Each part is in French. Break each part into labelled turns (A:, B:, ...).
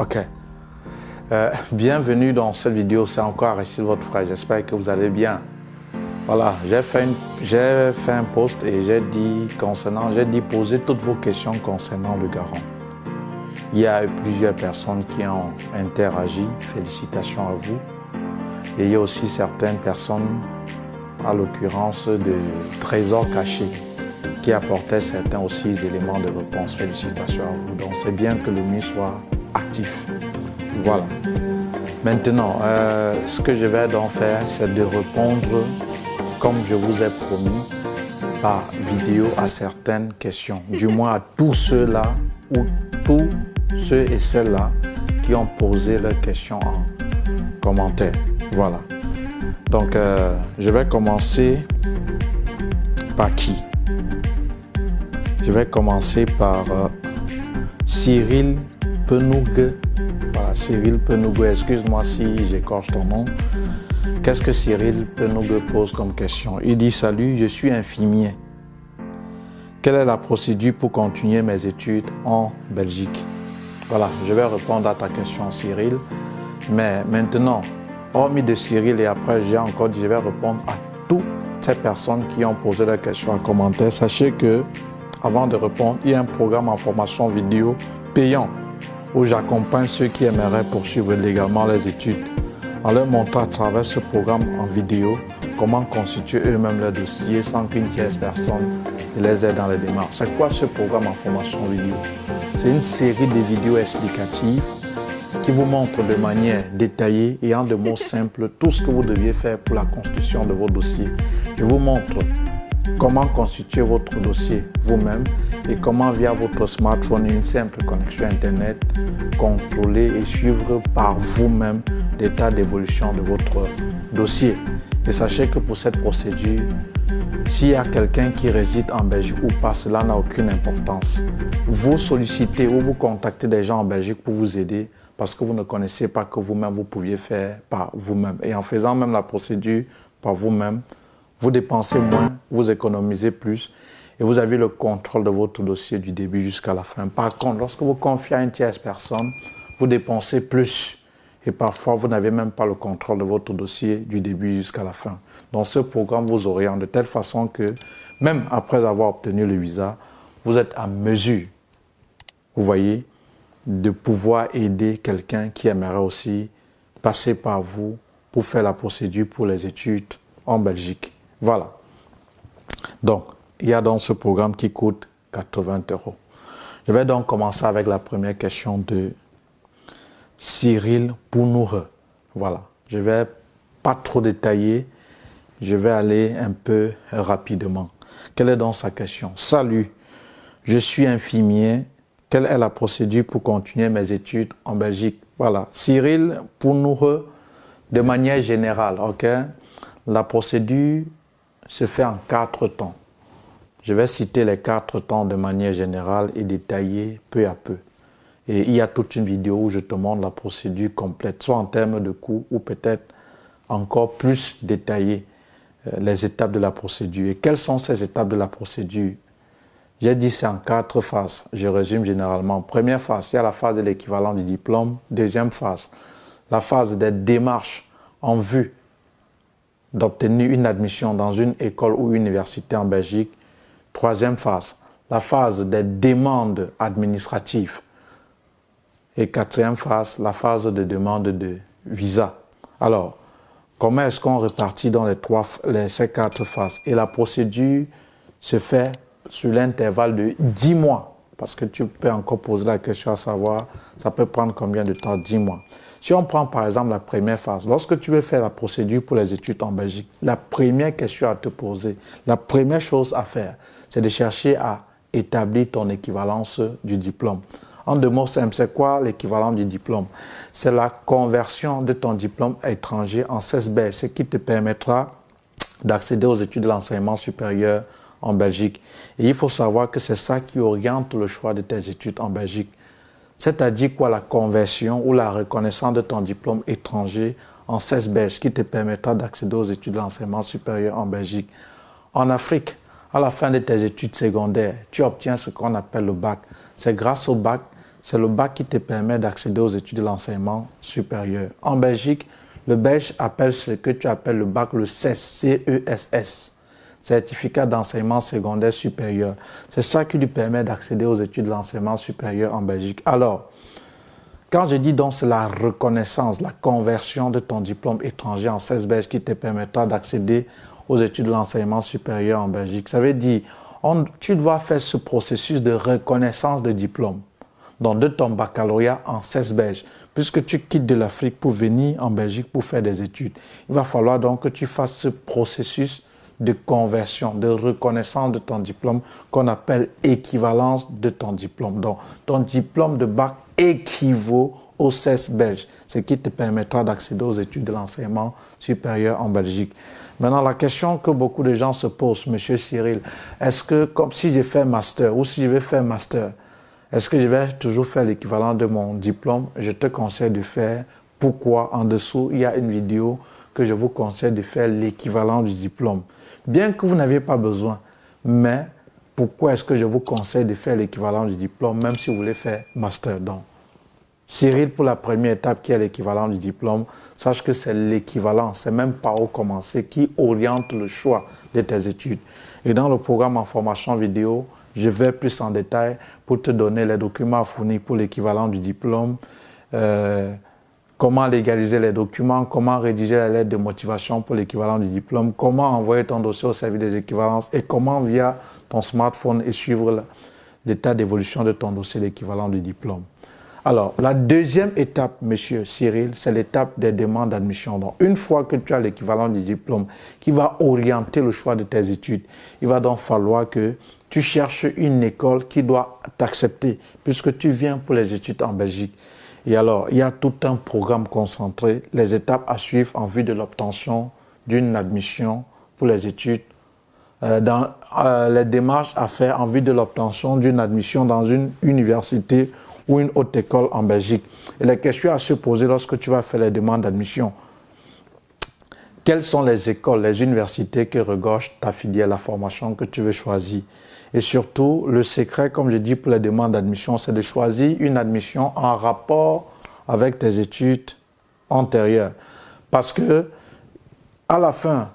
A: Ok. Bienvenue dans cette vidéo, c'est encore Aristide, votre frère. J'espère que vous allez bien. Voilà, j'ai fait un post et j'ai dit poser toutes vos questions concernant le garant. Il y a plusieurs personnes qui ont interagi. Félicitations à vous. Et il y a aussi certaines personnes, à l'occurrence de Trésors Cachés, qui apportaient certains aussi éléments de réponse. Félicitations à vous. Donc c'est bien que le mien soit actif. Voilà. Maintenant, ce que je vais donc faire, c'est de répondre, comme je vous ai promis, par vidéo à certaines questions. Du moins à tous ceux-là ou tous ceux et celles-là qui ont posé leurs questions en commentaire. Voilà. Donc, je vais commencer par qui? Je vais commencer par Cyril Penoug. Voilà, Cyril Penoug, excuse-moi si j'écorche ton nom. Qu'est-ce que Cyril Penoug pose comme question? Il dit « Salut, je suis infirmier. Quelle est la procédure pour continuer mes études en Belgique ?» Voilà, je vais répondre à ta question, Cyril. Mais maintenant, hormis de Cyril et après, j'ai encore dit, je vais répondre à toutes ces personnes qui ont posé leurs questions en commentaire. Sachez que, avant de répondre, il y a un programme en formation vidéo payant où j'accompagne ceux qui aimeraient poursuivre légalement les études en leur montrant à travers ce programme en vidéo comment constituer eux-mêmes leur dossier sans qu'une tierce personne les aide dans les démarches. C'est quoi ce programme en formation vidéo? C'est une série de vidéos explicatives qui vous montre de manière détaillée et en de mots simples tout ce que vous deviez faire pour la constitution de vos dossiers. Je vous montre comment constituer votre dossier vous-même et comment via votre smartphone, une simple connexion Internet, contrôler et suivre par vous-même l'état d'évolution de votre dossier. Et sachez que pour cette procédure, s'il y a quelqu'un qui réside en Belgique ou pas, cela n'a aucune importance. Vous sollicitez ou vous contactez des gens en Belgique pour vous aider parce que vous ne connaissez pas que vous-même vous pouviez faire par vous-même. Et en faisant même la procédure par vous-même, vous dépensez moins, vous économisez plus et vous avez le contrôle de votre dossier du début jusqu'à la fin. Par contre, lorsque vous confiez à une tierce personne, vous dépensez plus et parfois vous n'avez même pas le contrôle de votre dossier du début jusqu'à la fin. Donc ce programme vous oriente de telle façon que même après avoir obtenu le visa, vous êtes à mesure, vous voyez, de pouvoir aider quelqu'un qui aimerait aussi passer par vous pour faire la procédure pour les études en Belgique. Voilà. Donc, il y a donc ce programme qui coûte 80 €. Je vais donc commencer avec la première question de Cyril Penoug. Voilà. Je ne vais pas trop détailler. Je vais aller un peu rapidement. Quelle est donc sa question? Salut, je suis infirmier. Quelle est la procédure pour continuer mes études en Belgique? Voilà. Cyril Penoug, de manière générale, ok? La procédure se fait en 4 temps. Je vais citer les 4 temps de manière générale et détailler peu à peu. Et il y a toute une vidéo où je te montre la procédure complète, soit en termes de coût ou peut-être encore plus détaillé les étapes de la procédure. Et quelles sont ces étapes de la procédure? J'ai dit c'est en 4 phases. Je résume généralement. Première phase, il y a la phase de l'équivalent du diplôme. Deuxième phase, la phase des démarches en vue d'obtenir une admission dans une école ou université en Belgique. Troisième phase, la phase des demandes administratives. Et quatrième phase, la phase de demande de visa. Alors, comment est-ce qu'on répartit dans ces 4 phases? Et la procédure se fait sur l'intervalle de 10 mois. Parce que tu peux encore poser la question à savoir, ça peut prendre combien de temps? 10 mois. Si on prend par exemple la première phase, lorsque tu veux faire la procédure pour les études en Belgique, la première question à te poser, la première chose à faire, c'est de chercher à établir ton équivalence du diplôme. En deux mots simples, c'est quoi l'équivalent du diplôme? C'est la conversion de ton diplôme étranger en CESB, ce qui te permettra d'accéder aux études de l'enseignement supérieur en Belgique. Et il faut savoir que c'est ça qui oriente le choix de tes études en Belgique. C'est-à-dire quoi? La conversion ou la reconnaissance de ton diplôme étranger en CESB, qui te permettra d'accéder aux études de l'enseignement supérieur en Belgique. En Afrique, à la fin de tes études secondaires, tu obtiens ce qu'on appelle le bac. C'est grâce au bac c'est le bac qui te permet d'accéder aux études de l'enseignement supérieur. En Belgique, le Belge appelle ce que tu appelles le bac le CES, C-E-S-S, certificat d'enseignement secondaire supérieur. C'est ça qui lui permet d'accéder aux études de l'enseignement supérieur en Belgique. Alors, quand je dis donc c'est la reconnaissance, la conversion de ton diplôme étranger en 16 belge qui te permettra d'accéder aux études de l'enseignement supérieur en Belgique, ça veut dire tu dois faire ce processus de reconnaissance de diplôme, donc de ton baccalauréat en 16 belge. Puisque tu quittes de l'Afrique pour venir en Belgique pour faire des études, il va falloir donc que tu fasses ce processus de conversion, de reconnaissance de ton diplôme qu'on appelle équivalence de ton diplôme. Donc, ton diplôme de bac équivaut au CES belge, ce qui te permettra d'accéder aux études de l'enseignement supérieur en Belgique. Maintenant, la question que beaucoup de gens se posent, Monsieur Cyril, est-ce que comme si je fais master ou si je vais faire master, est-ce que je vais toujours faire l'équivalent de mon diplôme? Je te conseille de faire. Pourquoi? En dessous, il y a une vidéo que je vous conseille de faire l'équivalent du diplôme. Bien que vous n'aviez pas besoin, mais pourquoi est-ce que je vous conseille de faire l'équivalent du diplôme, même si vous voulez faire master? Donc, Cyril, pour la première étape qui est l'équivalent du diplôme, sache que c'est l'équivalent, c'est même pas où commencer, qui oriente le choix de tes études. Et dans le programme en formation vidéo, je vais plus en détail pour te donner les documents à fournir pour l'équivalent du diplôme, comment légaliser les documents, comment rédiger la lettre de motivation pour l'équivalent du diplôme, comment envoyer ton dossier au service des équivalences et comment via ton smartphone et suivre l'état d'évolution de ton dossier d'équivalent du diplôme. Alors, la deuxième étape, Monsieur Cyril, c'est l'étape des demandes d'admission. Donc, une fois que tu as l'équivalent du diplôme qui va orienter le choix de tes études, il va donc falloir que tu cherches une école qui doit t'accepter puisque tu viens pour les études en Belgique. Et alors, il y a tout un programme concentré, les étapes à suivre en vue de l'obtention d'une admission pour les études, les démarches à faire en vue de l'obtention d'une admission dans une université ou une haute école en Belgique. Et les questions à se poser lorsque tu vas faire les demandes d'admission. Quelles sont les écoles, les universités qui regorgent ta filière, la formation que tu veux choisir? Et surtout, le secret, comme je dis pour les demandes d'admission, c'est de choisir une admission en rapport avec tes études antérieures. Parce que, à la fin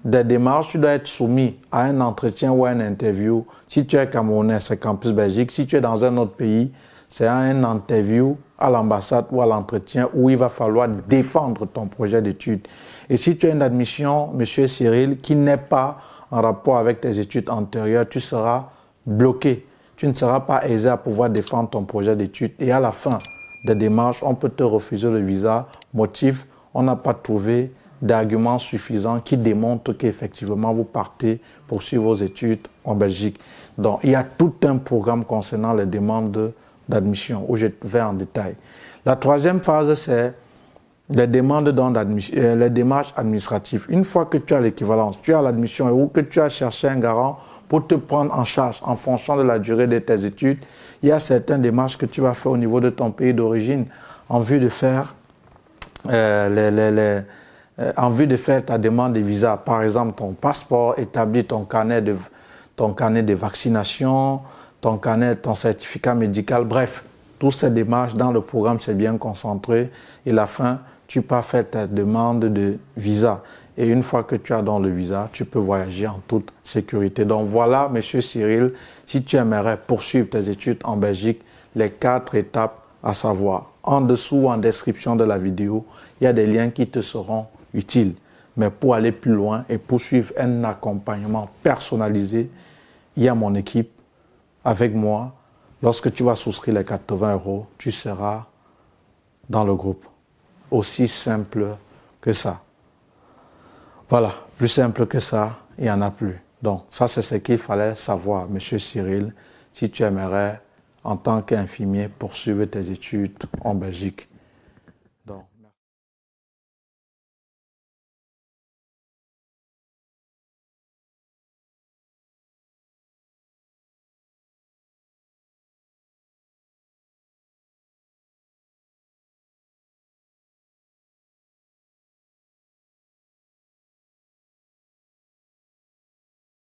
A: des démarches, tu dois être soumis à un entretien ou à une interview. Si tu es Camerounais, c'est Campus Belgique. Si tu es dans un autre pays, c'est un interview à l'ambassade ou à l'entretien où il va falloir défendre ton projet d'études. Et si tu as une admission, Monsieur Cyril, qui n'est pas en rapport avec tes études antérieures, tu seras bloqué. Tu ne seras pas aisé à pouvoir défendre ton projet d'études. Et à la fin des démarches, on peut te refuser le visa. Motif, on n'a pas trouvé d'arguments suffisants qui démontrent qu'effectivement vous partez poursuivre vos études en Belgique. Donc, il y a tout un programme concernant les demandes d'admission où je vais en détail. La troisième phase, c'est les demandes les démarches administratives. Une fois que tu as l'équivalence, tu as l'admission ou que tu as cherché un garant pour te prendre en charge en fonction de la durée de tes études, il y a certaines démarches que tu vas faire au niveau de ton pays d'origine en vue de faire en vue de faire ta demande de visa. Par exemple, ton passeport, établir ton carnet de vaccination, ton certificat médical, bref, toutes ces démarches dans le programme, c'est bien concentré. Et à la fin, tu peux faire ta demande de visa. Et une fois que tu as dans le visa, tu peux voyager en toute sécurité. Donc voilà, Monsieur Cyril, si tu aimerais poursuivre tes études en Belgique, les 4 étapes à savoir. En dessous, en description de la vidéo, il y a des liens qui te seront utiles. Mais pour aller plus loin et poursuivre un accompagnement personnalisé, il y a mon équipe avec moi. Lorsque tu vas souscrire les 80 €, tu seras dans le groupe. Aussi simple que ça. Voilà, plus simple que ça, il n'y en a plus. Donc, ça, c'est ce qu'il fallait savoir, Monsieur Cyril, si tu aimerais, en tant qu'infirmier, poursuivre tes études en Belgique.